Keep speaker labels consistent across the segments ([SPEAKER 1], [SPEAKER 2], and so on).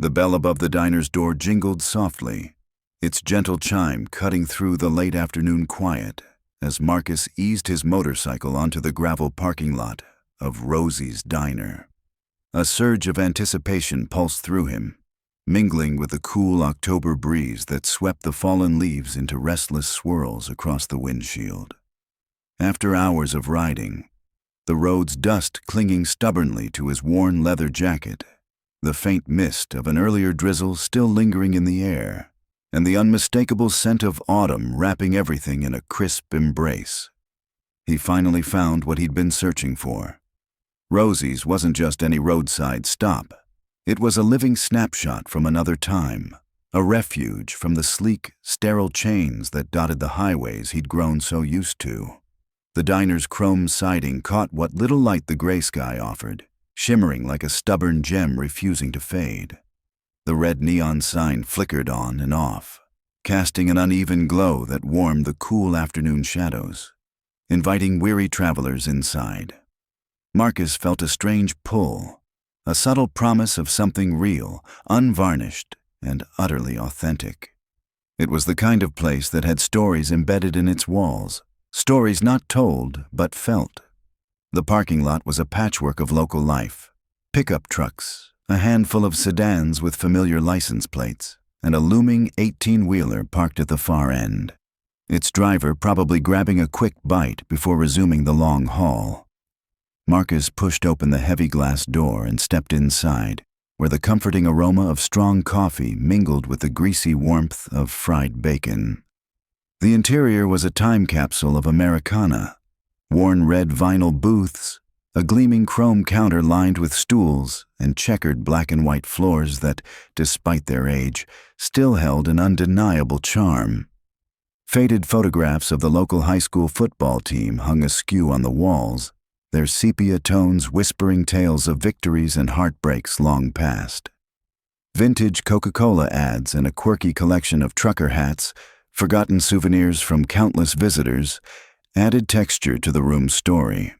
[SPEAKER 1] The bell above the diner's door jingled softly, its gentle chime cutting through the late afternoon quiet as Marcus eased his motorcycle onto the gravel parking lot of Rosie's Diner. A surge of anticipation pulsed through him, mingling with the cool October breeze that swept the fallen leaves into restless swirls across the windshield. After hours of riding, the road's dust clinging stubbornly to his worn leather jacket, the faint mist of an earlier drizzle still lingering in the air, and the unmistakable scent of autumn wrapping everything in a crisp embrace, he finally found what he'd been searching for. Rosie's wasn't just any roadside stop. It was a living snapshot from another time, a refuge from the sleek, sterile chains that dotted the highways he'd grown so used to. The diner's chrome siding caught what little light the gray sky offered, shimmering like a stubborn gem refusing to fade. The red neon sign flickered on and off, casting an uneven glow that warmed the cool afternoon shadows, inviting weary travelers inside. Marcus felt a strange pull, a subtle promise of something real, unvarnished, and utterly authentic. It was the kind of place that had stories embedded in its walls, stories not told but felt. The parking lot was a patchwork of local life: pickup trucks, a handful of sedans with familiar license plates, and a looming 18-wheeler parked at the far end, its driver probably grabbing a quick bite before resuming the long haul. Marcus pushed open the heavy glass door and stepped inside, where the comforting aroma of strong coffee mingled with the greasy warmth of fried bacon. The interior was a time capsule of Americana: worn red vinyl booths, a gleaming chrome counter lined with stools, and checkered black and white floors that, despite their age, still held an undeniable charm. Faded photographs of the local high school football team hung askew on the walls, their sepia tones whispering tales of victories and heartbreaks long past. Vintage Coca-Cola ads and a quirky collection of trucker hats, forgotten souvenirs from countless visitors, added texture to the room's story.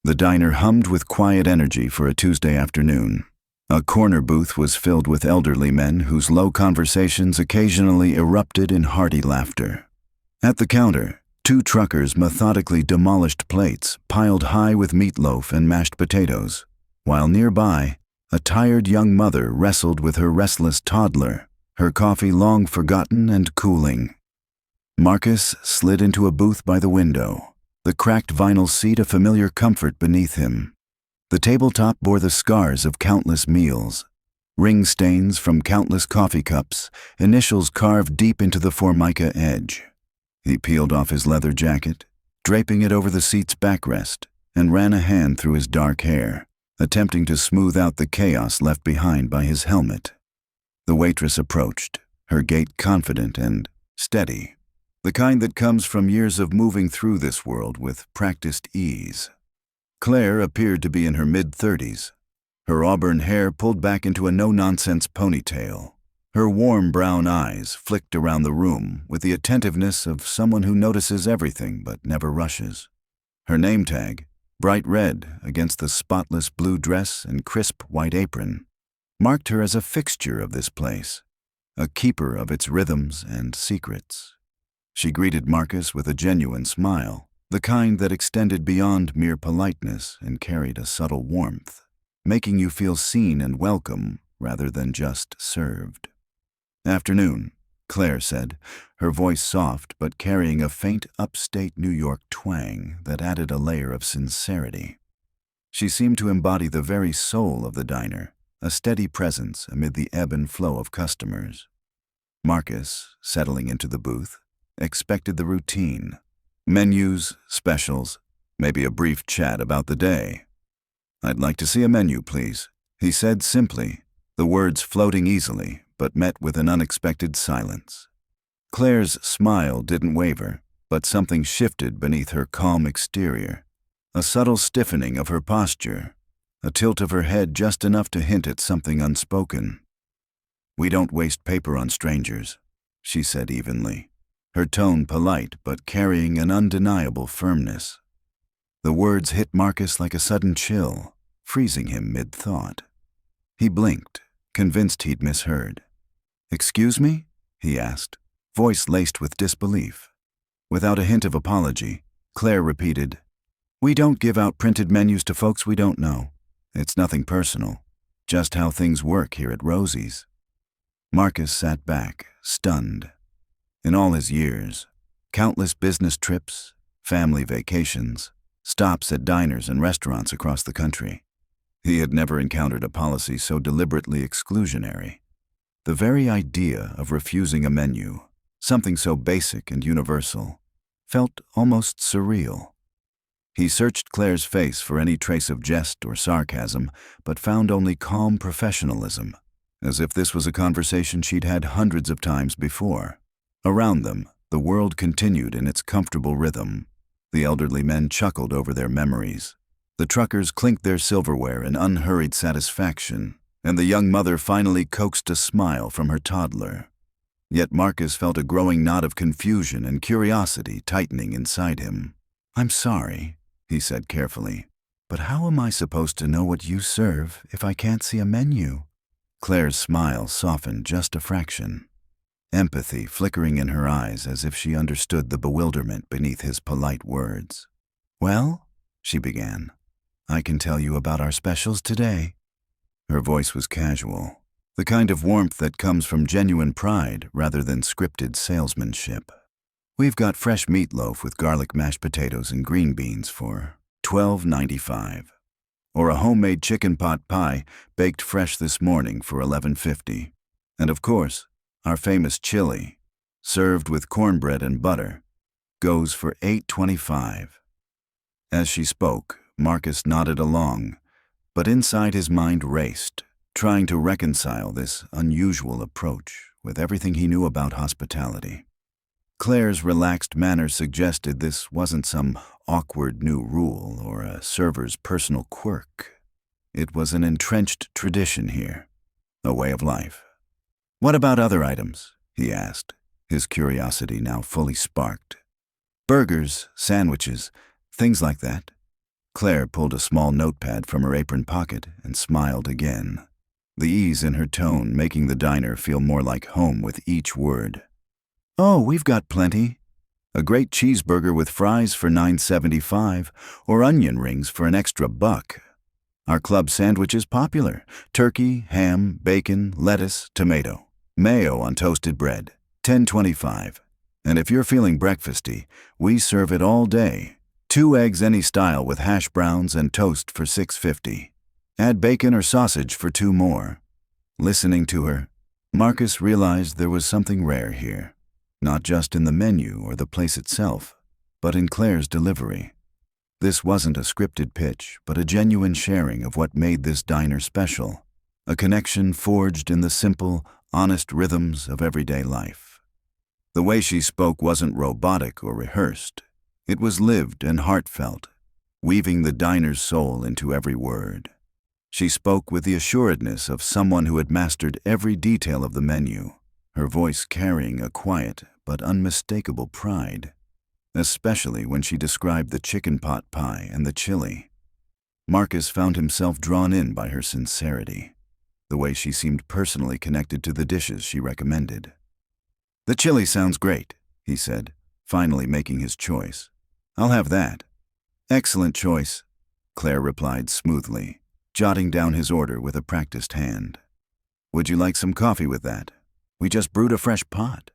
[SPEAKER 1] The diner hummed with quiet energy for a Tuesday afternoon. A corner booth was filled with elderly men whose low conversations occasionally erupted in hearty laughter. At the counter, two truckers methodically demolished plates piled high with meatloaf and mashed potatoes, while nearby, a tired young mother wrestled with her restless toddler, her coffee long forgotten and cooling. Marcus slid into a booth by the window, the cracked vinyl seat a familiar comfort beneath him. The tabletop bore the scars of countless meals, ring stains from countless coffee cups, initials carved deep into the formica edge. He peeled off his leather jacket, draping it over the seat's backrest, and ran a hand through his dark hair, attempting to smooth out the chaos left behind by his helmet. The waitress approached, her gait confident and steady, the kind that comes from years of moving through this world with practiced ease. Claire appeared to be in her mid-30s, her auburn hair pulled back into a no-nonsense ponytail. Her warm brown eyes flicked around the room with the attentiveness of someone who notices everything but never rushes. Her name tag, bright red against the spotless blue dress and crisp white apron, marked her as a fixture of this place, a keeper of its rhythms and secrets. She greeted Marcus with a genuine smile, the kind that extended beyond mere politeness and carried a subtle warmth, making you feel seen and welcome rather than just served. "Afternoon," Claire said, her voice soft but carrying a faint upstate New York twang that added a layer of sincerity. She seemed to embody the very soul of the diner, a steady presence amid the ebb and flow of customers. Marcus, settling into the booth, expected the routine: menus, specials, maybe a brief chat about the day. "I'd like to see a menu, please," he said simply, the words floating easily, but met with an unexpected silence. Claire's smile didn't waver, but something shifted beneath her calm exterior, a subtle stiffening of her posture, a tilt of her head just enough to hint at something unspoken. "We don't waste paper on strangers," she said evenly, her tone polite but carrying an undeniable firmness. The words hit Marcus like a sudden chill, freezing him mid-thought. He blinked, convinced he'd misheard. "Excuse me?" he asked, voice laced with disbelief. Without a hint of apology, Claire repeated, "We don't give out printed menus to folks we don't know. It's nothing personal, just how things work here at Rosie's." Marcus sat back, stunned. In all his years, countless business trips, family vacations, stops at diners and restaurants across the country, he had never encountered a policy so deliberately exclusionary. The very idea of refusing a menu, something so basic and universal, felt almost surreal. He searched Claire's face for any trace of jest or sarcasm, but found only calm professionalism, as if this was a conversation she'd had hundreds of times before. Around them, the world continued in its comfortable rhythm. The elderly men chuckled over their memories. The truckers clinked their silverware in unhurried satisfaction, and the young mother finally coaxed a smile from her toddler. Yet Marcus felt a growing knot of confusion and curiosity tightening inside him. "I'm sorry," he said carefully, "but how am I supposed to know what you serve if I can't see a menu?" Claire's smile softened just a fraction, empathy flickering in her eyes as if she understood the bewilderment beneath his polite words. "Well," she began, "I can tell you about our specials today." Her voice was casual, the kind of warmth that comes from genuine pride rather than scripted salesmanship. "We've got fresh meatloaf with garlic mashed potatoes and green beans for $12.95, or a homemade chicken pot pie baked fresh this morning for $11.50. And of course, our famous chili, served with cornbread and butter, goes for $8.25. As she spoke, Marcus nodded along, but inside his mind raced, trying to reconcile this unusual approach with everything he knew about hospitality. Claire's relaxed manner suggested this wasn't some awkward new rule or a server's personal quirk. It was an entrenched tradition here, a way of life. "What about other items?" he asked, his curiosity now fully sparked. "Burgers, sandwiches, things like that." Claire pulled a small notepad from her apron pocket and smiled again, the ease in her tone making the diner feel more like home with each word. "Oh, we've got plenty. A great cheeseburger with fries for $9.75, or onion rings for an extra $1. Our club sandwich is popular. Turkey, ham, bacon, lettuce, tomato, mayo on toasted bread, $10.25. And if you're feeling breakfasty, we serve it all day. 2 eggs any style with hash browns and toast for $6.50. Add bacon or sausage for 2 more. Listening to her, Marcus realized there was something rare here, not just in the menu or the place itself, but in Claire's delivery. This wasn't a scripted pitch, but a genuine sharing of what made this diner special, a connection forged in the simple, honest rhythms of everyday life. The way she spoke wasn't robotic or rehearsed. It was lived and heartfelt, weaving the diner's soul into every word. She spoke with the assuredness of someone who had mastered every detail of the menu, her voice carrying a quiet but unmistakable pride, especially when she described the chicken pot pie and the chili. Marcus found himself drawn in by her sincerity, the way she seemed personally connected to the dishes she recommended. "The chili sounds great," he said, finally making his choice. "I'll have that." "Excellent choice," Claire replied smoothly, jotting down his order with a practiced hand. "Would you like some coffee with that? We just brewed a fresh pot."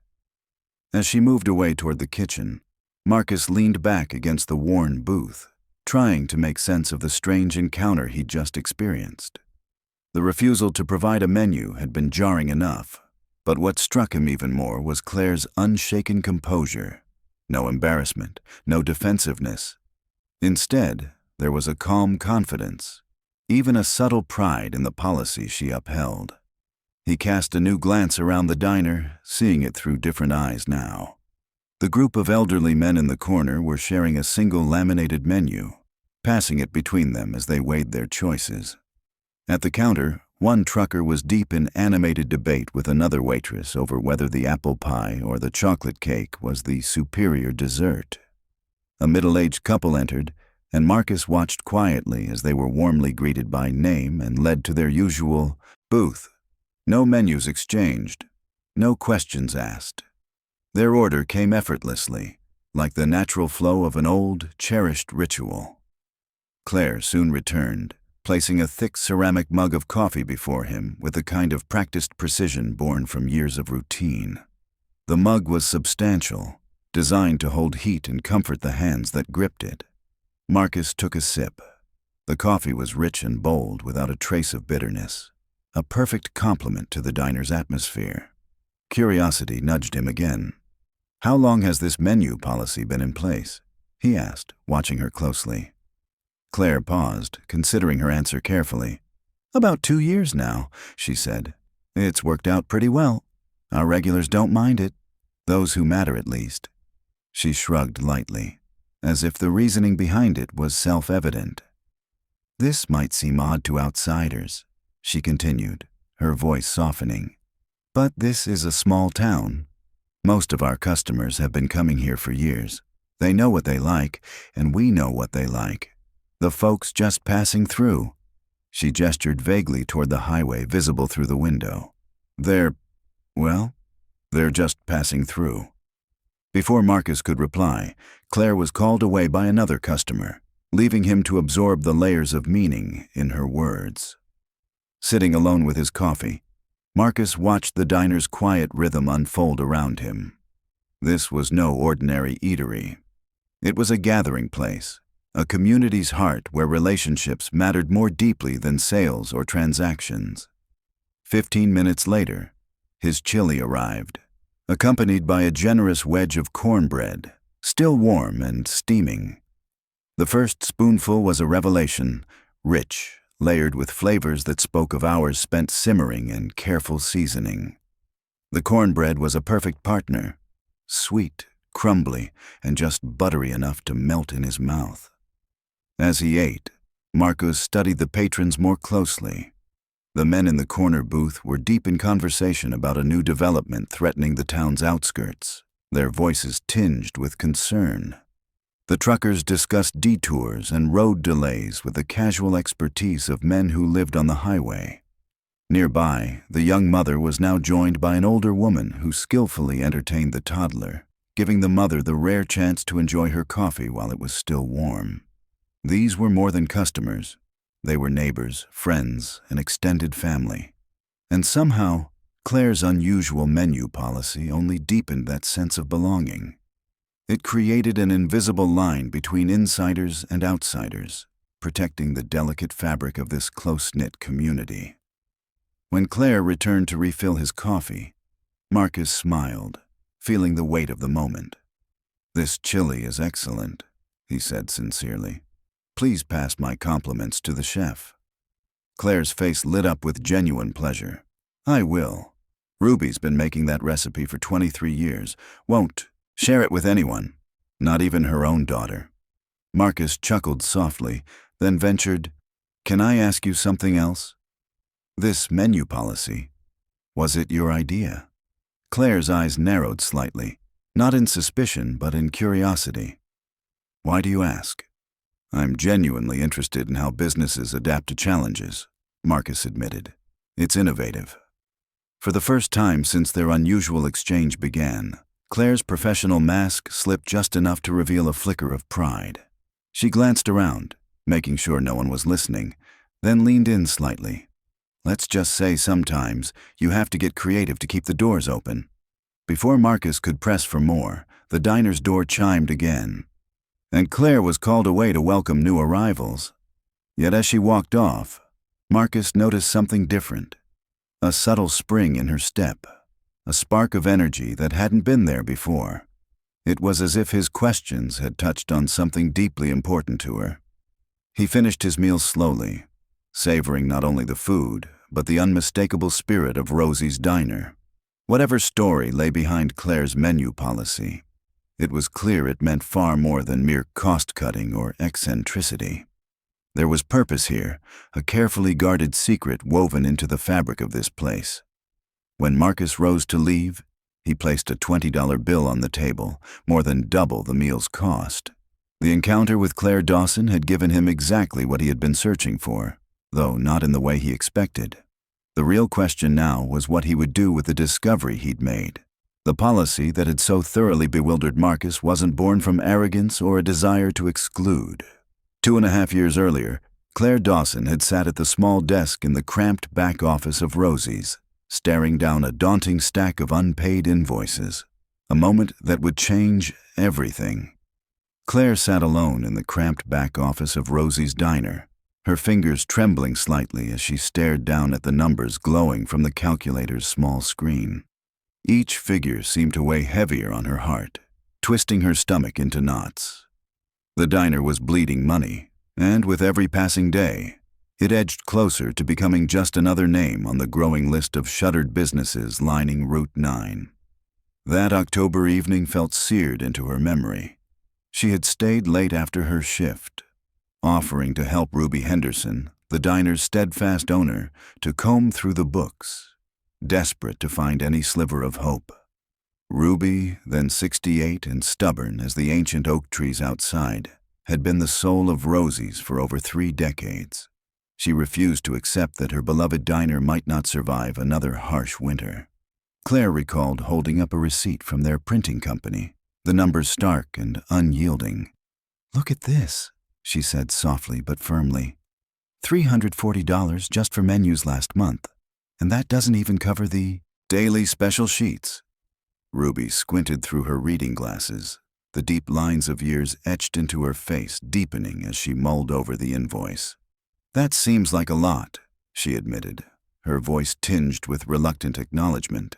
[SPEAKER 1] As she moved away toward the kitchen, Marcus leaned back against the worn booth, trying to make sense of the strange encounter he'd just experienced. The refusal to provide a menu had been jarring enough, but what struck him even more was Claire's unshaken composure. No embarrassment, no defensiveness. Instead, there was a calm confidence, even a subtle pride in the policy she upheld. He cast a new glance around the diner, seeing it through different eyes now. The group of elderly men in the corner were sharing a single laminated menu, passing it between them as they weighed their choices. At the counter, one trucker was deep in animated debate with another waitress over whether the apple pie or the chocolate cake was the superior dessert. A middle-aged couple entered, and Marcus watched quietly as they were warmly greeted by name and led to their usual booth. No menus exchanged, no questions asked. Their order came effortlessly, like the natural flow of an old, cherished ritual. Claire soon returned, placing a thick ceramic mug of coffee before him with a kind of practiced precision born from years of routine. The mug was substantial, designed to hold heat and comfort the hands that gripped it. Marcus took a sip. The coffee was rich and bold without a trace of bitterness, a perfect complement to the diner's atmosphere. Curiosity nudged him again. "How long has this menu policy been in place?" he asked, watching her closely. Claire paused, considering her answer carefully. "About 2 years now," she said. "It's worked out pretty well. Our regulars don't mind it. Those who matter, at least." She shrugged lightly, as if the reasoning behind it was self-evident. "This might seem odd to outsiders," she continued, her voice softening. "But this is a small town. Most of our customers have been coming here for years. They know what they like, and we know what they like. The folks just passing through." She gestured vaguely toward the highway visible through the window. They're just passing through." Before Marcus could reply, Claire was called away by another customer, leaving him to absorb the layers of meaning in her words. Sitting alone with his coffee, Marcus watched the diner's quiet rhythm unfold around him. This was no ordinary eatery. It was a gathering place, a community's heart where relationships mattered more deeply than sales or transactions. 15 minutes later, his chili arrived, accompanied by a generous wedge of cornbread, still warm and steaming. The first spoonful was a revelation, rich, layered with flavors that spoke of hours spent simmering and careful seasoning. The cornbread was a perfect partner, sweet, crumbly, and just buttery enough to melt in his mouth. As he ate, Marcus studied the patrons more closely. The men in the corner booth were deep in conversation about a new development threatening the town's outskirts, their voices tinged with concern. The truckers discussed detours and road delays with the casual expertise of men who lived on the highway. Nearby, the young mother was now joined by an older woman who skillfully entertained the toddler, giving the mother the rare chance to enjoy her coffee while it was still warm. These were more than customers. They were neighbors, friends, and extended family. And somehow, Claire's unusual menu policy only deepened that sense of belonging. It created an invisible line between insiders and outsiders, protecting the delicate fabric of this close-knit community. When Claire returned to refill his coffee, Marcus smiled, feeling the weight of the moment. "This chili is excellent," he said sincerely. "Please pass my compliments to the chef." Claire's face lit up with genuine pleasure. "I will. Ruby's been making that recipe for 23 years. Won't share it with anyone, not even her own daughter." Marcus chuckled softly, then ventured, "Can I ask you something else? This menu policy, was it your idea?" Claire's eyes narrowed slightly, not in suspicion but in curiosity. "Why do you ask?" "I'm genuinely interested in how businesses adapt to challenges," Marcus admitted. "It's innovative." For the first time since their unusual exchange began, Claire's professional mask slipped just enough to reveal a flicker of pride. She glanced around, making sure no one was listening, then leaned in slightly. "Let's just say sometimes you have to get creative to keep the doors open." Before Marcus could press for more, the diner's door chimed again, and Claire was called away to welcome new arrivals. Yet as she walked off, Marcus noticed something different. A subtle spring in her step, a spark of energy that hadn't been there before. It was as if his questions had touched on something deeply important to her. He finished his meal slowly, savoring not only the food, but the unmistakable spirit of Rosie's diner. Whatever story lay behind Claire's menu policy, it was clear it meant far more than mere cost-cutting or eccentricity. There was purpose here, a carefully guarded secret woven into the fabric of this place. When Marcus rose to leave, he placed a $20 bill on the table, more than double the meal's cost. The encounter with Claire Dawson had given him exactly what he had been searching for, though not in the way he expected. The real question now was what he would do with the discovery he'd made. The policy that had so thoroughly bewildered Marcus wasn't born from arrogance or a desire to exclude. 2.5 years earlier, Claire Dawson had sat at the small desk in the cramped back office of Rosie's, staring down a daunting stack of unpaid invoices. A moment that would change everything. Claire sat alone in the cramped back office of Rosie's diner, her fingers trembling slightly as she stared down at the numbers glowing from the calculator's small screen. Each figure seemed to weigh heavier on her heart, twisting her stomach into knots. The diner was bleeding money, and with every passing day, it edged closer to becoming just another name on the growing list of shuttered businesses lining Route 9. That October evening felt seared into her memory. She had stayed late after her shift, offering to help Ruby Henderson, the diner's steadfast owner, to comb through the books, desperate to find any sliver of hope. Ruby, then 68 and stubborn as the ancient oak trees outside, had been the soul of Rosie's for over 3 decades. She refused to accept that her beloved diner might not survive another harsh winter. Claire recalled holding up a receipt from their printing company, the numbers stark and unyielding. "Look at this," she said softly but firmly. $340 just for menus last month, and that doesn't even cover the daily special sheets. Ruby squinted through her reading glasses, the deep lines of years etched into her face deepening as she mulled over the invoice. "That seems like a lot," she admitted, her voice tinged with reluctant acknowledgement.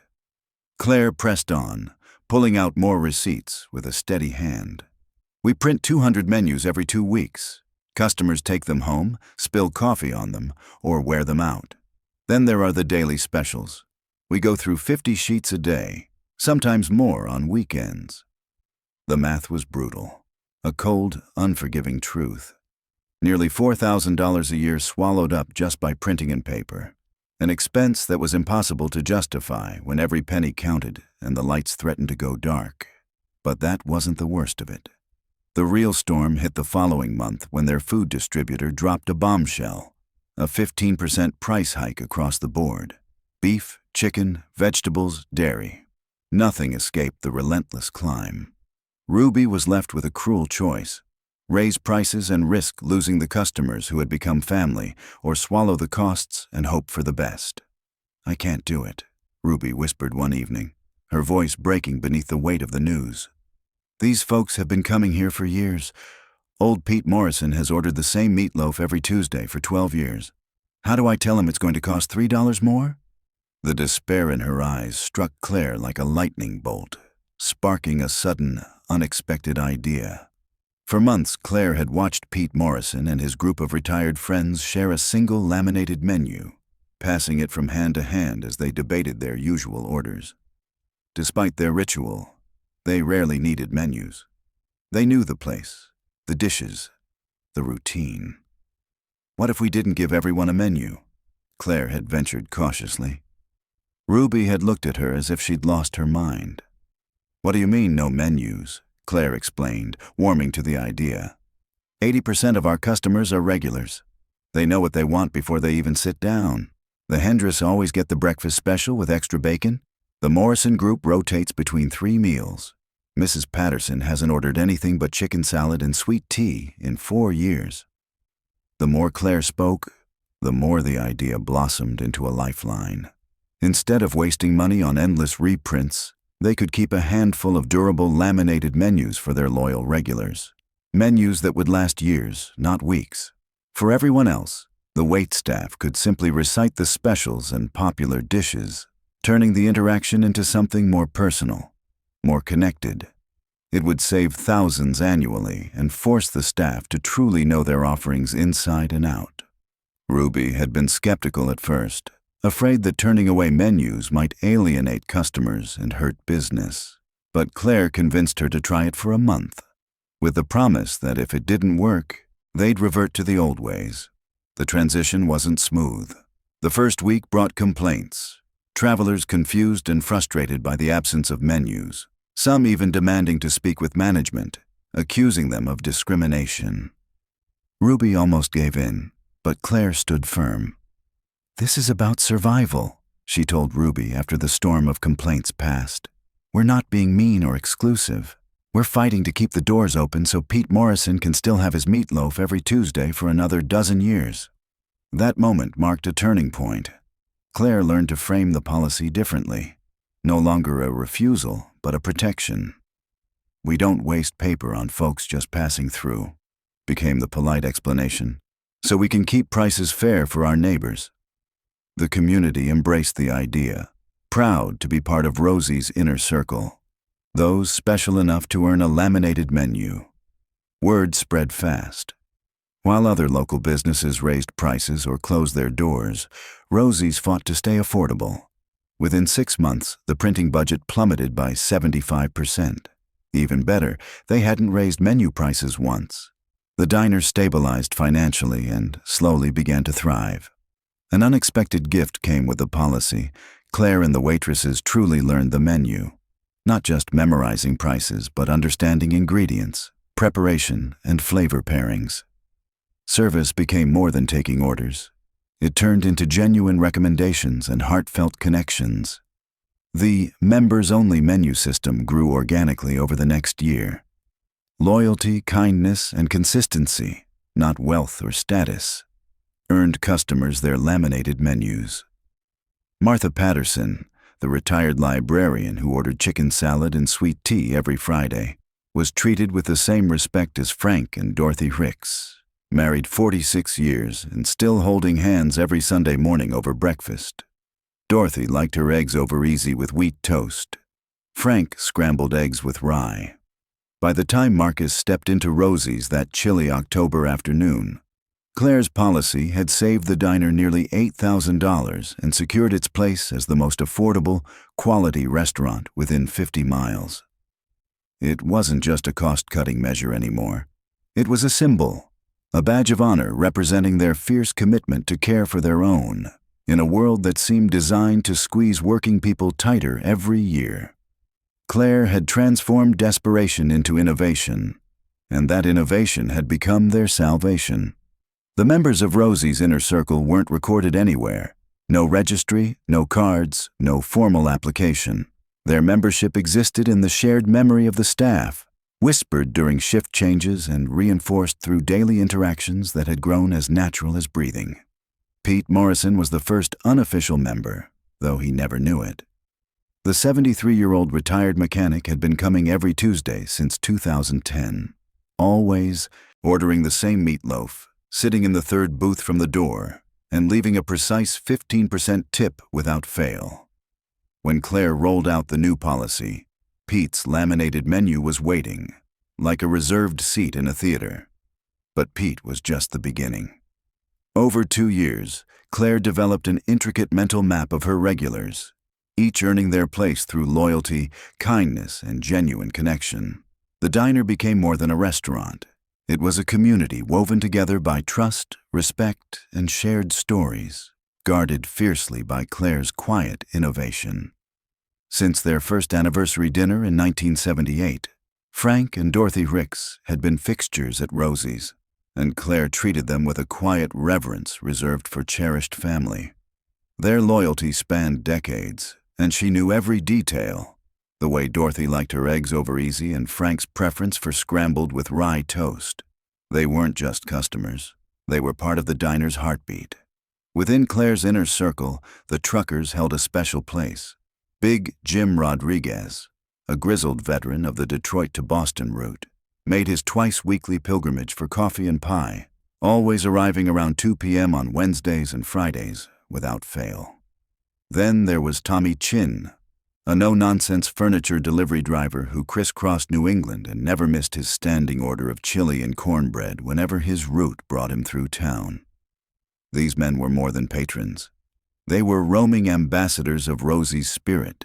[SPEAKER 1] Claire pressed on, pulling out more receipts with a steady hand. "We print 200 menus every 2 weeks. Customers take them home, spill coffee on them, or wear them out. Then there are the daily specials. We go through 50 sheets a day, sometimes more on weekends." The math was brutal, a cold, unforgiving truth. Nearly $4,000 a year swallowed up just by printing and paper. An expense that was impossible to justify when every penny counted and the lights threatened to go dark. But that wasn't the worst of it. The real storm hit the following month when their food distributor dropped a bombshell, a 15% price hike across the board. Beef, chicken, vegetables, dairy. Nothing escaped the relentless climb. Ruby was left with a cruel choice: raise prices and risk losing the customers who had become family, or swallow the costs and hope for the best. "I can't do it," Ruby whispered one evening, her voice breaking beneath the weight of the news. "These folks have been coming here for years. Old Pete Morrison has ordered the same meatloaf every Tuesday for 12 years. How do I tell him it's going to cost $3 more? The despair in her eyes struck Claire like a lightning bolt, sparking a sudden, unexpected idea. For months, Claire had watched Pete Morrison and his group of retired friends share a single laminated menu, passing it from hand to hand as they debated their usual orders. Despite their ritual, they rarely needed menus. They knew the place, the dishes, the routine. "What if we didn't give everyone a menu?" Claire had ventured cautiously. Ruby had looked at her as if she'd lost her mind. "What do you mean, no menus?" Claire explained, warming to the idea. 80% of our customers are regulars. They know what they want before they even sit down. The Hendricks always get the breakfast special with extra bacon. The Morrison group rotates between 3 meals. Mrs. Patterson hasn't ordered anything but chicken salad and sweet tea in 4 years. The more Claire spoke, the more the idea blossomed into a lifeline. Instead of wasting money on endless reprints, they could keep a handful of durable laminated menus for their loyal regulars. Menus that would last years, not weeks. For everyone else, the waitstaff could simply recite the specials and popular dishes, turning the interaction into something more personal, more connected. It would save thousands annually and force the staff to truly know their offerings inside and out. Ruby had been skeptical at first, afraid that turning away menus might alienate customers and hurt business. But Claire convinced her to try it for a month, with the promise that if it didn't work, they'd revert to the old ways. The transition wasn't smooth. The first week brought complaints, travelers confused and frustrated by the absence of menus, some even demanding to speak with management, accusing them of discrimination. Ruby almost gave in, but Claire stood firm. "This is about survival," she told Ruby after the storm of complaints passed. "We're not being mean or exclusive. We're fighting to keep the doors open so Pete Morrison can still have his meatloaf every Tuesday for another dozen years." That moment marked a turning point. Claire learned to frame the policy differently. No longer a refusal, but a protection. "We don't waste paper on folks just passing through," became the polite explanation, "so we can keep prices fair for our neighbors." The community embraced the idea, proud to be part of Rosie's inner circle, those special enough to earn a laminated menu. Word spread fast. While other local businesses raised prices or closed their doors, Rosie's fought to stay affordable. Within 6 months, the printing budget plummeted by 75%. Even better, they hadn't raised menu prices once. The diner stabilized financially and slowly began to thrive. An unexpected gift came with the policy. Claire and the waitresses truly learned the menu, not just memorizing prices, but understanding ingredients, preparation, and flavor pairings. Service became more than taking orders. It turned into genuine recommendations and heartfelt connections. The members-only menu system grew organically over the next year. Loyalty, kindness, and consistency, not wealth or status, earned customers their laminated menus. Martha Patterson, the retired librarian who ordered chicken salad and sweet tea every Friday, was treated with the same respect as Frank and Dorothy Ricks, married 46 years and still holding hands every Sunday morning over breakfast. Dorothy liked her eggs over easy with wheat toast. Frank scrambled eggs with rye. By the time Marcus stepped into Rosie's that chilly October afternoon, Claire's policy had saved the diner nearly $8,000 and secured its place as the most affordable, quality restaurant within 50 miles. It wasn't just a cost-cutting measure anymore. It was a symbol, a badge of honor representing their fierce commitment to care for their own, in a world that seemed designed to squeeze working people tighter every year. Claire had transformed desperation into innovation, and that innovation had become their salvation. The members of Rosie's inner circle weren't recorded anywhere. No registry, no cards, no formal application. Their membership existed in the shared memory of the staff, whispered during shift changes and reinforced through daily interactions that had grown as natural as breathing. Pete Morrison was the first unofficial member, though he never knew it. The 73-year-old retired mechanic had been coming every Tuesday since 2010, always ordering the same meatloaf, sitting in the third booth from the door, and leaving a precise 15% tip without fail. When Claire rolled out the new policy, Pete's laminated menu was waiting, like a reserved seat in a theater. But Pete was just the beginning. Over 2 years, Claire developed an intricate mental map of her regulars, each earning their place through loyalty, kindness, and genuine connection. The diner became more than a restaurant. It was a community woven together by trust, respect, and shared stories, guarded fiercely by Claire's quiet innovation. Since their first anniversary dinner in 1978, Frank and Dorothy Ricks had been fixtures at Rosie's, and Claire treated them with a quiet reverence reserved for cherished family. Their loyalty spanned decades, and she knew every detail, the way Dorothy liked her eggs over easy and Frank's preference for scrambled with rye toast. They weren't just customers. They were part of the diner's heartbeat. Within Claire's inner circle, the truckers held a special place. Big Jim Rodriguez, a grizzled veteran of the Detroit to Boston route, made his twice-weekly pilgrimage for coffee and pie, always arriving around 2 p.m. on Wednesdays and Fridays without fail. Then there was Tommy Chin, a no-nonsense furniture delivery driver who crisscrossed New England and never missed his standing order of chili and cornbread whenever his route brought him through town. These men were more than patrons. They were roaming ambassadors of Rosie's spirit,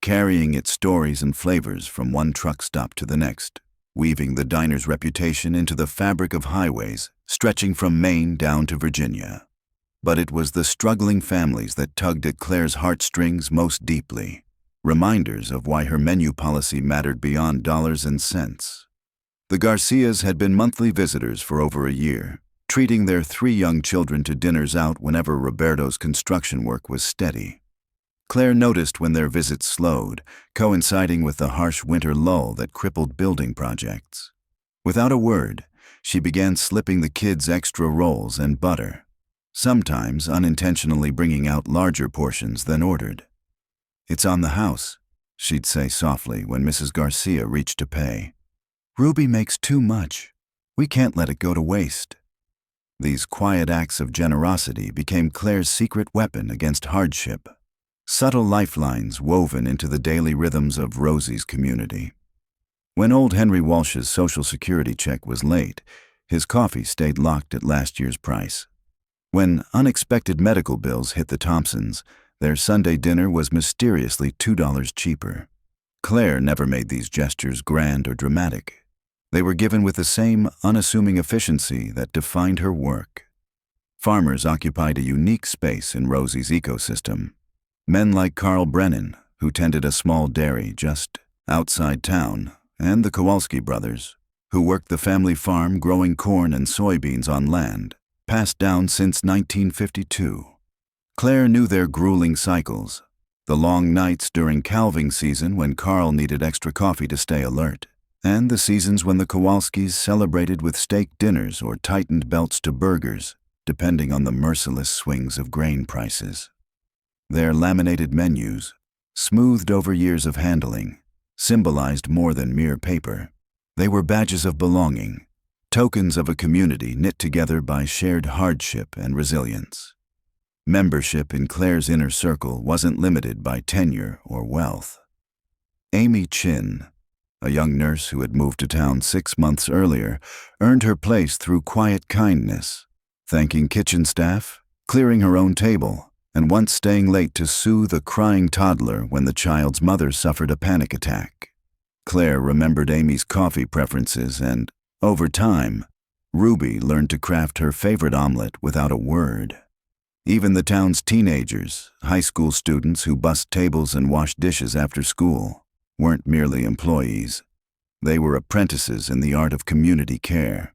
[SPEAKER 1] carrying its stories and flavors from one truck stop to the next, weaving the diner's reputation into the fabric of highways stretching from Maine down to Virginia. But it was the struggling families that tugged at Claire's heartstrings most deeply, reminders of why her menu policy mattered beyond dollars and cents. The Garcias had been monthly visitors for over a year, treating their 3 young children to dinners out whenever Roberto's construction work was steady. Claire noticed when their visits slowed, coinciding with the harsh winter lull that crippled building projects. Without a word, she began slipping the kids extra rolls and butter, sometimes unintentionally bringing out larger portions than ordered. "It's on the house," she'd say softly when Mrs. Garcia reached to pay. "Ruby makes too much. We can't let it go to waste." These quiet acts of generosity became Claire's secret weapon against hardship, subtle lifelines woven into the daily rhythms of Rosie's community. When old Henry Walsh's Social Security check was late, his coffee stayed locked at last year's price. When unexpected medical bills hit the Thompsons, their Sunday dinner was mysteriously $2 cheaper. Claire never made these gestures grand or dramatic. They were given with the same unassuming efficiency that defined her work. Farmers occupied a unique space in Rosie's ecosystem. Men like Carl Brennan, who tended a small dairy just outside town, and the Kowalski brothers, who worked the family farm growing corn and soybeans on land, passed down since 1952. Claire knew their grueling cycles, the long nights during calving season when Carl needed extra coffee to stay alert, and the seasons when the Kowalskis celebrated with steak dinners or tightened belts to burgers, depending on the merciless swings of grain prices. Their laminated menus, smoothed over years of handling, symbolized more than mere paper. They were badges of belonging, tokens of a community knit together by shared hardship and resilience. Membership in Claire's inner circle wasn't limited by tenure or wealth. Amy Chin, a young nurse who had moved to town 6 months earlier, earned her place through quiet kindness, thanking kitchen staff, clearing her own table, and once staying late to soothe a crying toddler when the child's mother suffered a panic attack. Claire remembered Amy's coffee preferences and, over time, Ruby learned to craft her favorite omelet without a word. Even the town's teenagers, high school students who bussed tables and washed dishes after school, weren't merely employees. They were apprentices in the art of community care.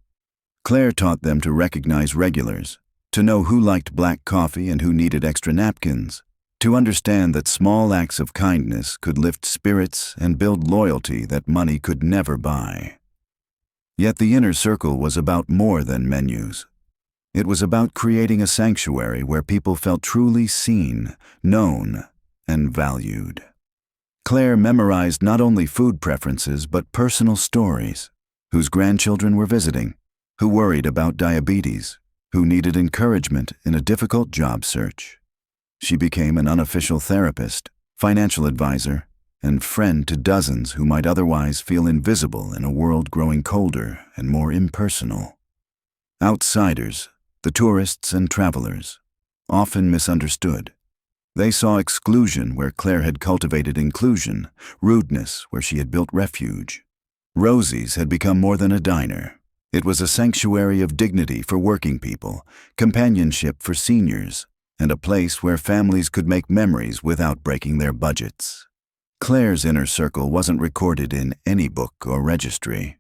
[SPEAKER 1] Claire taught them to recognize regulars, to know who liked black coffee and who needed extra napkins, to understand that small acts of kindness could lift spirits and build loyalty that money could never buy. Yet the inner circle was about more than menus. It was about creating a sanctuary where people felt truly seen, known, and valued. Claire memorized not only food preferences but personal stories, whose grandchildren were visiting, who worried about diabetes, who needed encouragement in a difficult job search. She became an unofficial therapist, financial advisor, and friend to dozens who might otherwise feel invisible in a world growing colder and more impersonal. Outsiders, the tourists and travelers, often misunderstood. They saw exclusion where Claire had cultivated inclusion, rudeness where she had built refuge. Rosie's had become more than a diner. It was a sanctuary of dignity for working people, companionship for seniors, and a place where families could make memories without breaking their budgets. Claire's inner circle wasn't recorded in any book or registry.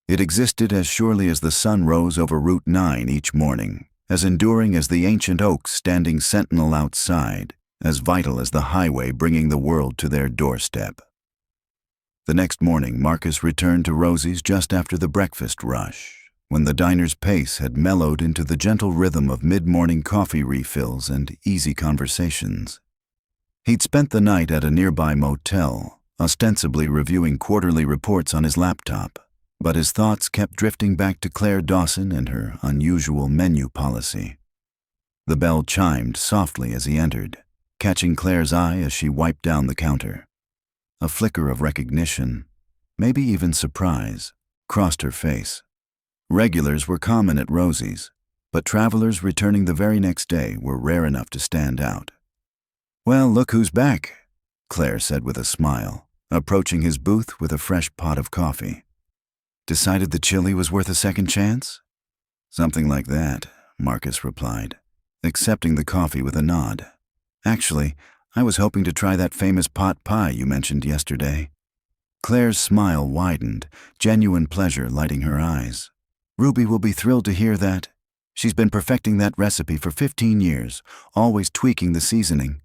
[SPEAKER 1] It existed as surely as the sun rose over Route 9 each morning, as enduring as the ancient oaks standing sentinel outside, as vital as the highway bringing the world to their doorstep. The next morning, Marcus returned to Rosie's just after the breakfast rush, when the diner's pace had mellowed into the gentle rhythm of mid-morning coffee refills and easy conversations. He'd spent the night at a nearby motel, ostensibly reviewing quarterly reports on his laptop, but his thoughts kept drifting back to Claire Dawson and her unusual menu policy. The bell chimed softly as he entered, catching Claire's eye as she wiped down the counter. A flicker of recognition, maybe even surprise, crossed her face. Regulars were common at Rosie's, but travelers returning the very next day were rare enough to stand out. "Well, look who's back," Claire said with a smile, approaching his booth with a fresh pot of coffee. "Decided the chili was worth a second chance?" "Something like that," Marcus replied, accepting the coffee with a nod. "Actually, I was hoping to try that famous pot pie you mentioned yesterday." Claire's smile widened, genuine pleasure lighting her eyes. "Ruby will be thrilled to hear that." She's been perfecting that recipe for 15 years, always tweaking the seasoning.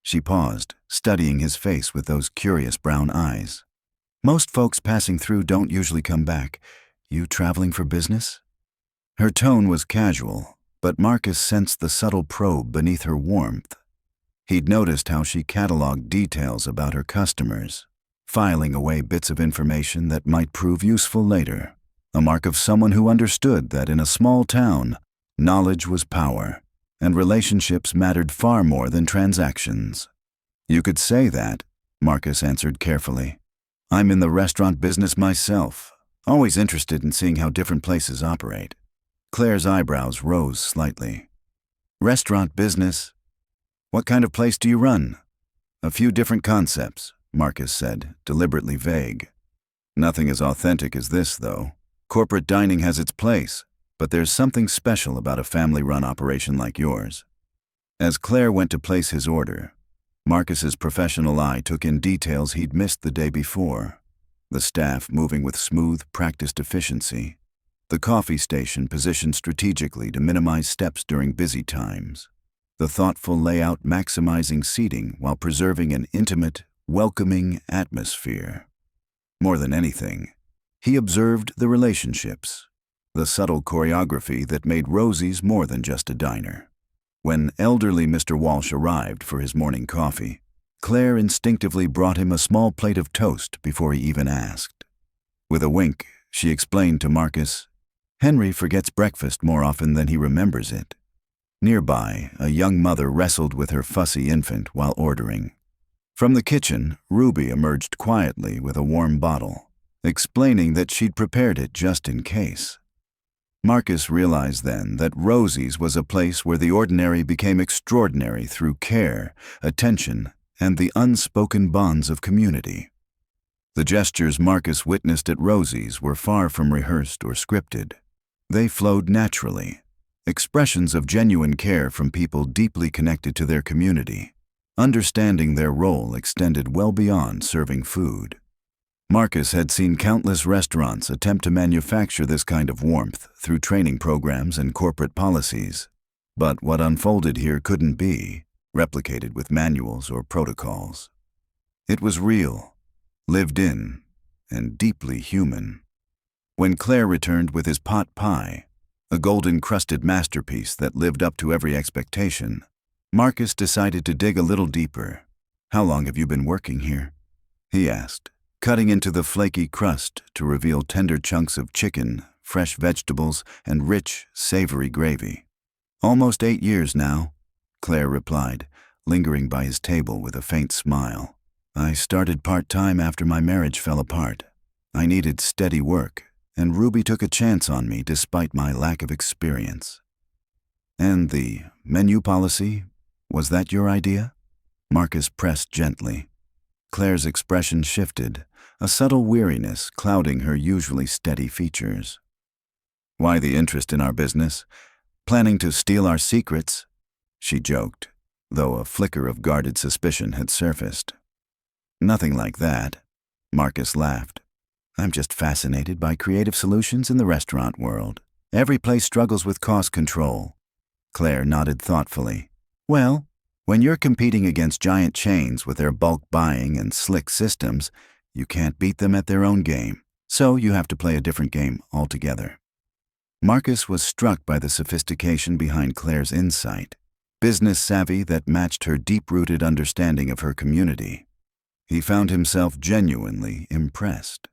[SPEAKER 1] She paused, studying his face with those curious brown eyes. Most folks passing through don't usually come back. You traveling for business? Her tone was casual, but Marcus sensed the subtle probe beneath her warmth. He'd noticed how she cataloged details about her customers, filing away bits of information that might prove useful later, a mark of someone who understood that in a small town, knowledge was power, and relationships mattered far more than transactions. You could say that, Marcus answered carefully. I'm in the restaurant business myself, always interested in seeing how different places operate. Claire's eyebrows rose slightly. Restaurant business? What kind of place do you run? A few different concepts, Marcus said, deliberately vague. Nothing as authentic as this, though. Corporate dining has its place, but there's something special about a family-run operation like yours. As Claire went to place his order, Marcus's professional eye took in details he'd missed the day before. The staff moving with smooth, practiced efficiency. The coffee station positioned strategically to minimize steps during busy times. The thoughtful layout maximizing seating while preserving an intimate, welcoming atmosphere. More than anything, he observed the relationships, the subtle choreography that made Rosie's more than just a diner. When elderly Mr. Walsh arrived for his morning coffee, Claire instinctively brought him a small plate of toast before he even asked. With a wink, she explained to Marcus, Henry forgets breakfast more often than he remembers it. Nearby, a young mother wrestled with her fussy infant while ordering. From the kitchen, Ruby emerged quietly with a warm bottle, explaining that she'd prepared it just in case. Marcus realized then that Rosie's was a place where the ordinary became extraordinary through care, attention, and the unspoken bonds of community. The gestures Marcus witnessed at Rosie's were far from rehearsed or scripted. They flowed naturally, expressions of genuine care from people deeply connected to their community. Understanding their role extended well beyond serving food. Marcus had seen countless restaurants attempt to manufacture this kind of warmth through training programs and corporate policies. But what unfolded here couldn't be replicated with manuals or protocols. It was real, lived in, and deeply human. When Claire returned with his pot pie, a gold-encrusted masterpiece that lived up to every expectation, Marcus decided to dig a little deeper. How long have you been working here? He asked, cutting into the flaky crust to reveal tender chunks of chicken, fresh vegetables, and rich, savory gravy. Almost 8 years now, Claire replied, lingering by his table with a faint smile. I started part-time after my marriage fell apart. I needed steady work, and Ruby took a chance on me despite my lack of experience. And the menu policy, was that your idea? Marcus pressed gently. Claire's expression shifted, a subtle weariness clouding her usually steady features. Why the interest in our business? Planning to steal our secrets? She joked, though a flicker of guarded suspicion had surfaced. Nothing like that, Marcus laughed. I'm just fascinated by creative solutions in the restaurant world. Every place struggles with cost control. Claire nodded thoughtfully. Well, when you're competing against giant chains with their bulk buying and slick systems, you can't beat them at their own game, so you have to play a different game altogether. Marcus was struck by the sophistication behind Claire's insight, business savvy that matched her deep-rooted understanding of her community. He found himself genuinely impressed.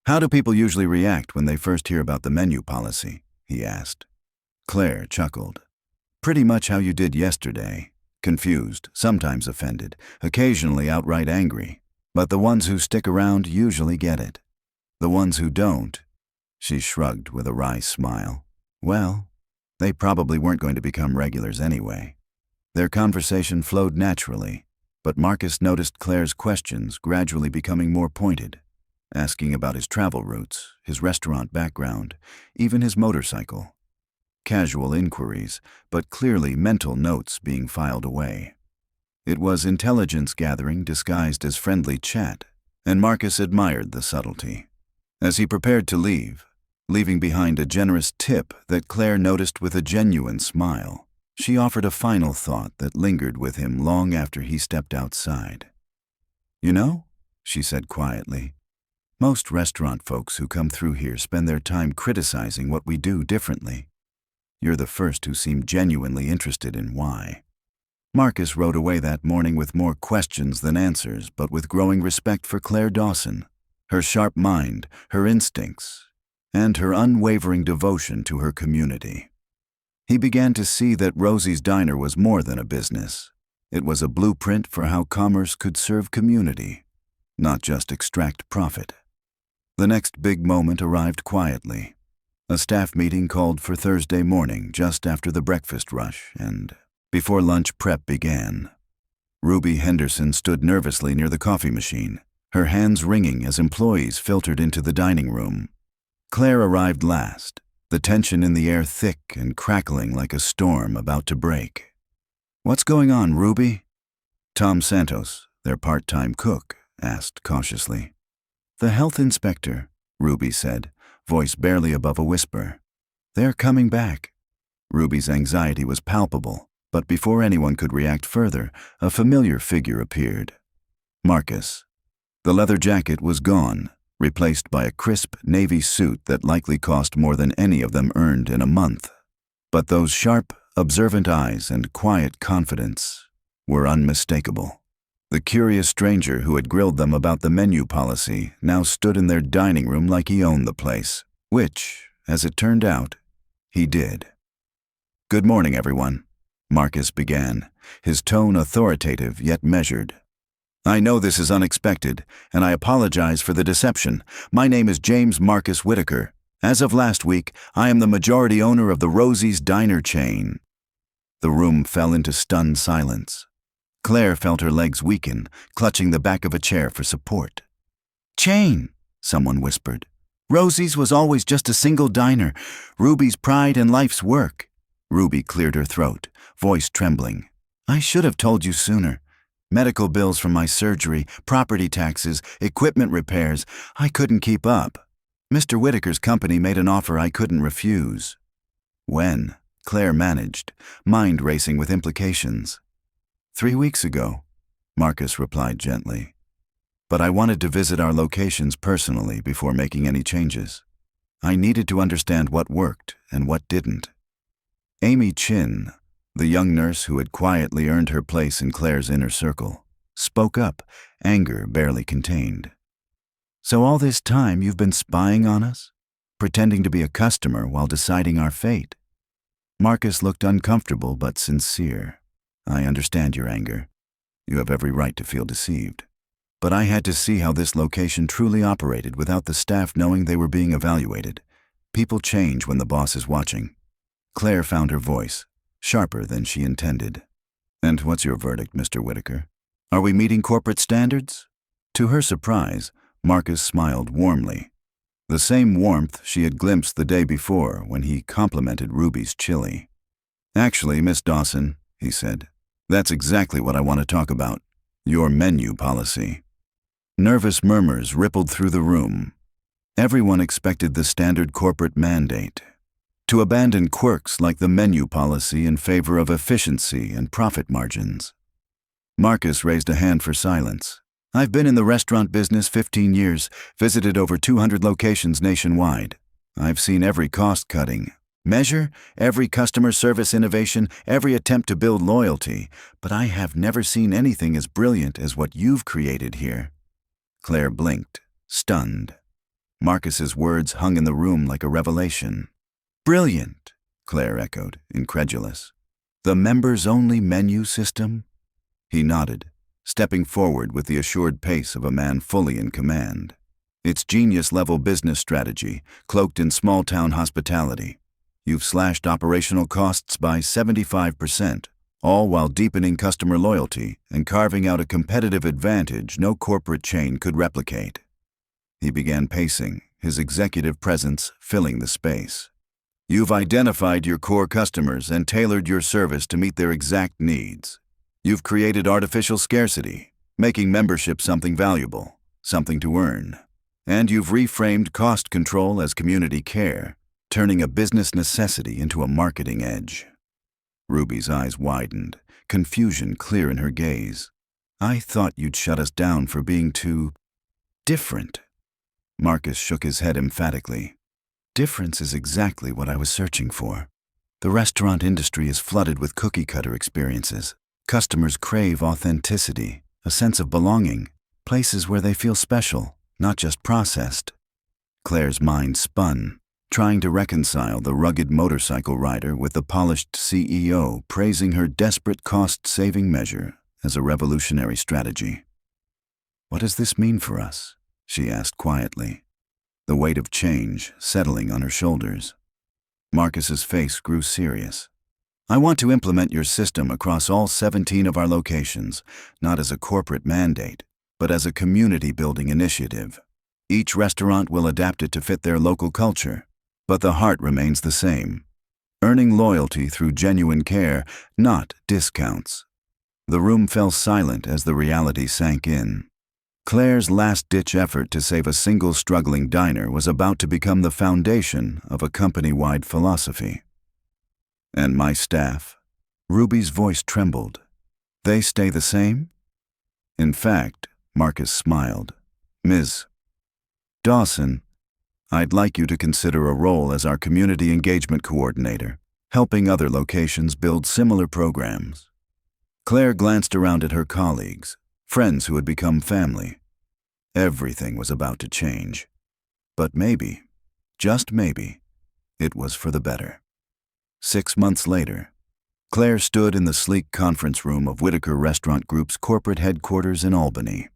[SPEAKER 1] How do people usually react when they first hear about the menu policy? He asked. Claire chuckled. Pretty much how you did yesterday. Confused, sometimes offended, occasionally outright angry. But the ones who stick around usually get it. The ones who don't, she shrugged with a wry smile. Well, they probably weren't going to become regulars anyway. Their conversation flowed naturally, but Marcus noticed Claire's questions gradually becoming more pointed, asking about his travel routes, his restaurant background, even his motorcycle. Casual inquiries, but clearly mental notes being filed away. It was intelligence gathering disguised as friendly chat, and Marcus admired the subtlety. As he prepared to leave, leaving behind a generous tip that Claire noticed with a genuine smile. She offered a final thought that lingered with him long after he stepped outside. "You know," she said quietly, "most restaurant folks who come through here spend their time criticizing what we do differently. You're the first who seemed genuinely interested in why." Marcus rode away that morning with more questions than answers, but with growing respect for Claire Dawson, her sharp mind, her instincts, and her unwavering devotion to her community. He began to see that Rosie's Diner was more than a business. It was a blueprint for how commerce could serve community, not just extract profit. The next big moment arrived quietly. A staff meeting called for Thursday morning just after the breakfast rush and before lunch prep began. Ruby Henderson stood nervously near the coffee machine, her hands ringing as employees filtered into the dining room. Claire arrived last, the tension in the air thick and crackling like a storm about to break. "What's going on, Ruby?" Tom Santos, their part-time cook, asked cautiously. "The health inspector," Ruby said, voice barely above a whisper. "They're coming back." Ruby's anxiety was palpable, but before anyone could react further, a familiar figure appeared. Marcus. The leather jacket was gone, replaced by a crisp navy suit that likely cost more than any of them earned in a month. But those sharp, observant eyes and quiet confidence were unmistakable. The curious stranger who had grilled them about the menu policy now stood in their dining room like he owned the place, which, as it turned out, he did. "Good morning, everyone," Marcus began, his tone authoritative yet measured. "I know this is unexpected, and I apologize for the deception. My name is James Marcus Whitaker. As of last week, I am the majority owner of the Rosie's Diner chain." The room fell into stunned silence. Claire felt her legs weaken, clutching the back of a chair for support. "Chain," someone whispered. "Rosie's was always just a single diner, Ruby's pride and life's work." Ruby cleared her throat, voice trembling. "I should have told you sooner. Medical bills from my surgery, property taxes, equipment repairs. I couldn't keep up. Mr. Whitaker's company made an offer I couldn't refuse." "When?" Claire managed, mind racing with implications. "3 weeks ago," Marcus replied gently. "But I wanted to visit our locations personally before making any changes. I needed to understand what worked and what didn't." Amy Chin, the young nurse who had quietly earned her place in Claire's inner circle, spoke up, anger barely contained. "So all this time you've been spying on us? Pretending to be a customer while deciding our fate?" Marcus looked uncomfortable but sincere. "I understand your anger. You have every right to feel deceived. But I had to see how this location truly operated without the staff knowing they were being evaluated. People change when the boss is watching." Claire found her voice, sharper than she intended. "And what's your verdict, Mr. Whitaker? Are we meeting corporate standards?" To her surprise, Marcus smiled warmly. The same warmth she had glimpsed the day before when he complimented Ruby's chili. "Actually, Miss Dawson," he said, "that's exactly what I want to talk about. Your menu policy." Nervous murmurs rippled through the room. Everyone expected the standard corporate mandate to abandon quirks like the menu policy in favor of efficiency and profit margins. Marcus raised a hand for silence. "I've been in the restaurant business 15 years, visited over 200 locations nationwide. I've seen every cost-cutting measure, every customer service innovation, every attempt to build loyalty, but I have never seen anything as brilliant as what you've created here." Claire blinked, stunned. Marcus's words hung in the room like a revelation. "Brilliant," Claire echoed, incredulous. "The members-only menu system?" He nodded, stepping forward with the assured pace of a man fully in command. "It's genius-level business strategy, cloaked in small-town hospitality. You've slashed operational costs by 75%, all while deepening customer loyalty and carving out a competitive advantage no corporate chain could replicate." He began pacing, his executive presence filling the space. "You've identified your core customers and tailored your service to meet their exact needs. You've created artificial scarcity, making membership something valuable, something to earn. And you've reframed cost control as community care, turning a business necessity into a marketing edge. Ruby's eyes widened, confusion clear in her gaze. I thought you'd shut us down for being too different. Marcus shook his head emphatically. Difference is exactly what I was searching for. The restaurant industry is flooded with cookie-cutter experiences. Customers crave authenticity, a sense of belonging, places where they feel special, not just processed. Claire's mind spun, trying to reconcile the rugged motorcycle rider with the polished CEO praising her desperate cost-saving measure as a revolutionary strategy. What does this mean for us? She asked quietly, the weight of change settling on her shoulders. Marcus's face grew serious. I want to implement your system across all 17 of our locations, not as a corporate mandate, but as a community-building initiative. Each restaurant will adapt it to fit their local culture, but the heart remains the same. Earning loyalty through genuine care, not discounts. The room fell silent as the reality sank in. Claire's last-ditch effort to save a single struggling diner was about to become the foundation of a company-wide philosophy. And my staff? Ruby's voice trembled. They stay the same? In fact, Marcus smiled. Ms. Dawson, I'd like you to consider a role as our community engagement coordinator, helping other locations build similar programs. Claire glanced around at her colleagues, friends who had become family. Everything was about to change. But maybe, just maybe, it was for the better. 6 months later, Claire stood in the sleek conference room of Whitaker Restaurant Group's corporate headquarters in Albany.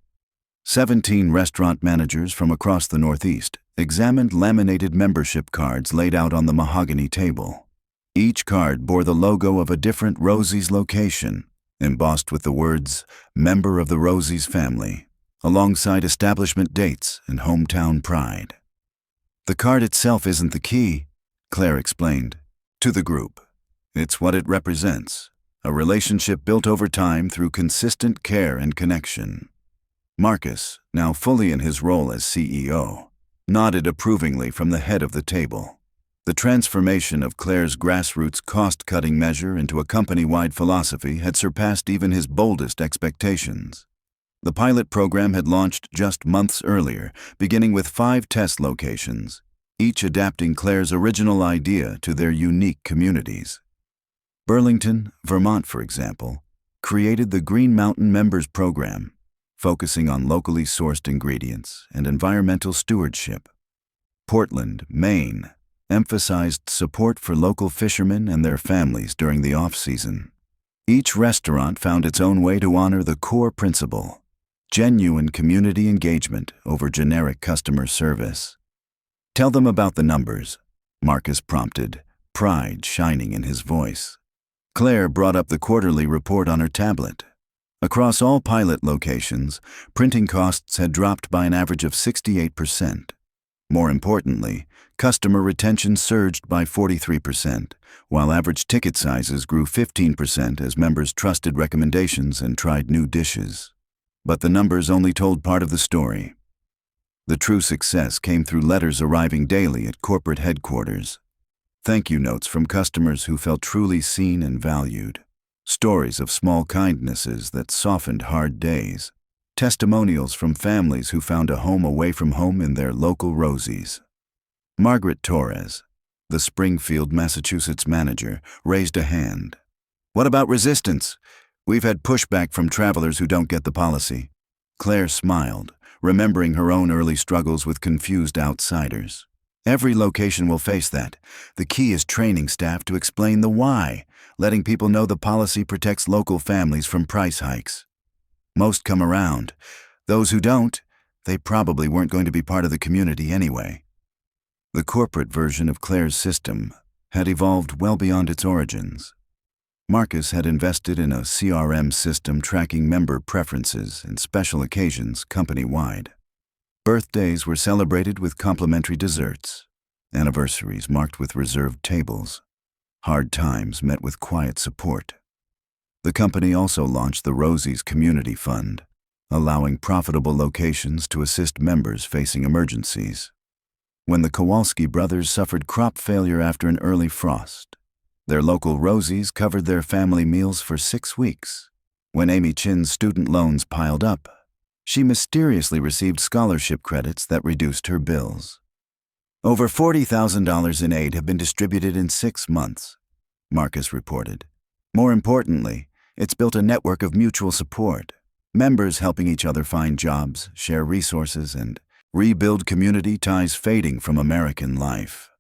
[SPEAKER 1] 17 restaurant managers from across the Northeast examined laminated membership cards laid out on the mahogany table. Each card bore the logo of a different Rosie's location, embossed with the words, Member of the Rosie's Family, alongside establishment dates and hometown pride. The card itself isn't the key, Claire explained, to the group. It's what it represents, a relationship built over time through consistent care and connection. Marcus, now fully in his role as CEO, nodded approvingly from the head of the table. The transformation of Claire's grassroots cost-cutting measure into a company-wide philosophy had surpassed even his boldest expectations. The pilot program had launched just months earlier, beginning with 5 test locations, each adapting Claire's original idea to their unique communities. Burlington, Vermont, for example, created the Green Mountain Members Program, focusing on locally sourced ingredients and environmental stewardship. Portland, Maine, emphasized support for local fishermen and their families during the off-season. Each restaurant found its own way to honor the core principle, genuine community engagement over generic customer service. Tell them about the numbers, Marcus prompted, pride shining in his voice. Claire brought up the quarterly report on her tablet. Across all pilot locations, printing costs had dropped by an average of 68%. More importantly, customer retention surged by 43%, while average ticket sizes grew 15% as members trusted recommendations and tried new dishes. But the numbers only told part of the story. The true success came through letters arriving daily at corporate headquarters. Thank you notes from customers who felt truly seen and valued. Stories of small kindnesses that softened hard days. Testimonials from families who found a home away from home in their local Rosie's. Margaret Torres, the Springfield, Massachusetts manager, raised a hand. What about resistance? We've had pushback from travelers who don't get the policy. Claire smiled, remembering her own early struggles with confused outsiders. Every location will face that. The key is training staff to explain the why, letting people know the policy protects local families from price hikes. Most come around. Those who don't, they probably weren't going to be part of the community anyway. The corporate version of Claire's system had evolved well beyond its origins. Marcus had invested in a CRM system tracking member preferences and special occasions company-wide. Birthdays were celebrated with complimentary desserts, anniversaries marked with reserved tables, hard times met with quiet support. The company also launched the Rosie's Community Fund, allowing profitable locations to assist members facing emergencies. When the Kowalski brothers suffered crop failure after an early frost, their local Rosie's covered their family meals for 6 weeks. When Amy Chin's student loans piled up, she mysteriously received scholarship credits that reduced her bills. Over $40,000 in aid have been distributed in 6 months, Marcus reported. More importantly, it's built a network of mutual support, members helping each other find jobs, share resources, and rebuild community ties fading from American life.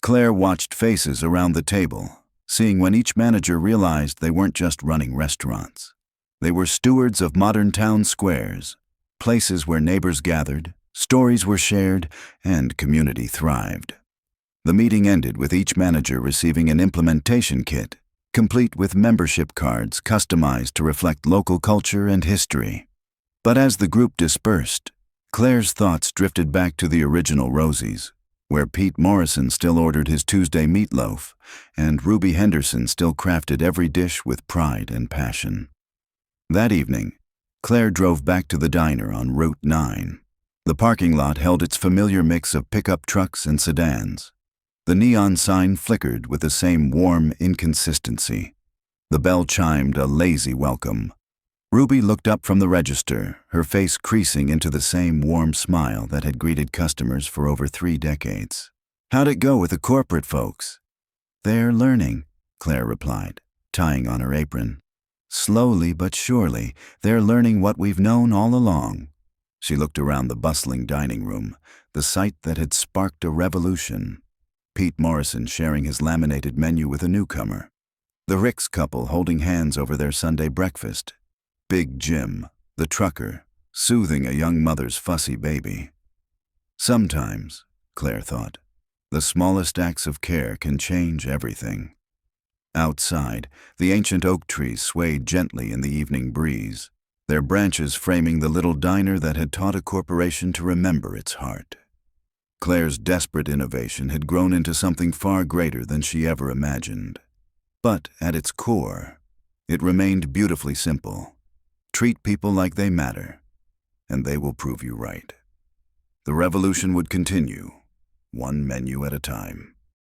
[SPEAKER 1] Claire watched faces around the table, seeing when each manager realized they weren't just running restaurants. They were stewards of modern town squares, places where neighbors gathered, stories were shared, and community thrived. The meeting ended with each manager receiving an implementation kit, complete with membership cards customized to reflect local culture and history. But as the group dispersed, Claire's thoughts drifted back to the original Rosie's, where Pete Morrison still ordered his Tuesday meatloaf, and Ruby Henderson still crafted every dish with pride and passion. That evening, Claire drove back to the diner on Route 9. The parking lot held its familiar mix of pickup trucks and sedans. The neon sign flickered with the same warm inconsistency. The bell chimed a lazy welcome. Ruby looked up from the register, her face creasing into the same warm smile that had greeted customers for over 3 decades. "How'd it go with the corporate folks?" "They're learning," Claire replied, tying on her apron. "Slowly but surely, they're learning what we've known all along." She looked around the bustling dining room, the sight that had sparked a revolution. Pete Morrison sharing his laminated menu with a newcomer. The Ricks couple holding hands over their Sunday breakfast. Big Jim, the trucker, soothing a young mother's fussy baby. Sometimes, Claire thought, the smallest acts of care can change everything. Outside, the ancient oak trees swayed gently in the evening breeze, their branches framing the little diner that had taught a corporation to remember its heart. Claire's desperate innovation had grown into something far greater than she ever imagined. But at its core, it remained beautifully simple. Treat people like they matter, and they will prove you right. The revolution would continue, one menu at a time.